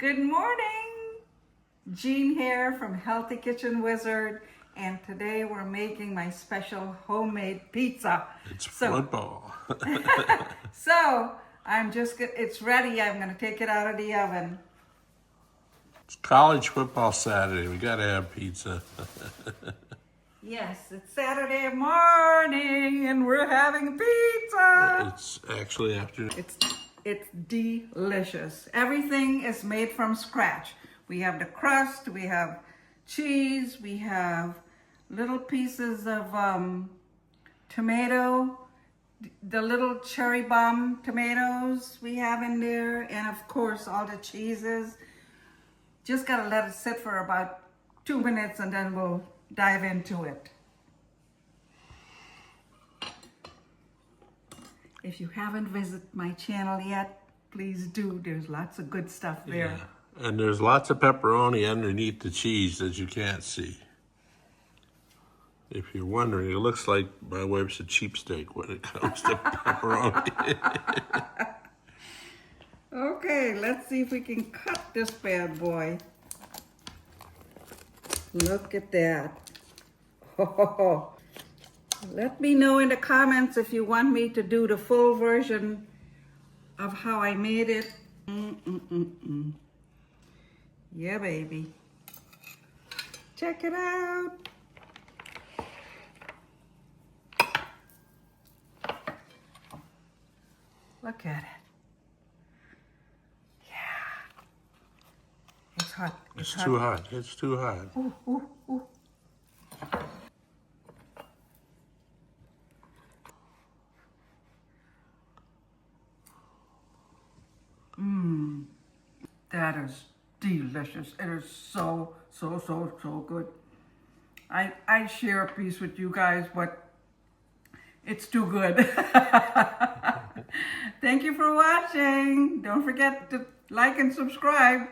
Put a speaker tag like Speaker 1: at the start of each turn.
Speaker 1: Good morning! Jean here from Healthy Kitchen Wizard, and today we're making my special homemade pizza.
Speaker 2: It's football.
Speaker 1: So it's ready. I'm gonna take it out of the oven.
Speaker 2: It's college football Saturday. We gotta have pizza.
Speaker 1: Yes, it's Saturday morning and we're having pizza.
Speaker 2: It's actually afternoon.
Speaker 1: It's delicious. Everything is made from scratch. We have the crust, we have cheese, we have little pieces of tomato, the little cherry bomb tomatoes we have in there, and of course all the cheeses. Just gotta let it sit for about 2 minutes and then we'll dive into it. If you haven't visited my channel yet, please do. There's lots of good stuff there.
Speaker 2: Yeah. And there's lots of pepperoni underneath the cheese that you can't see. If you're wondering, it looks like my wife's a cheapsteak when it comes to pepperoni.
Speaker 1: Okay, let's see if we can cut this bad boy. Look at that. Oh, let me know in the comments if you want me to do the full version of how I made it. Yeah, baby. Check it out. Look at it. Yeah. It's hot.
Speaker 2: It's too hot. It's too hot.
Speaker 1: Ooh, ooh, ooh. That is delicious. It is so good. I share a piece with you guys, but it's too good. Thank you for watching. Don't forget to like and subscribe.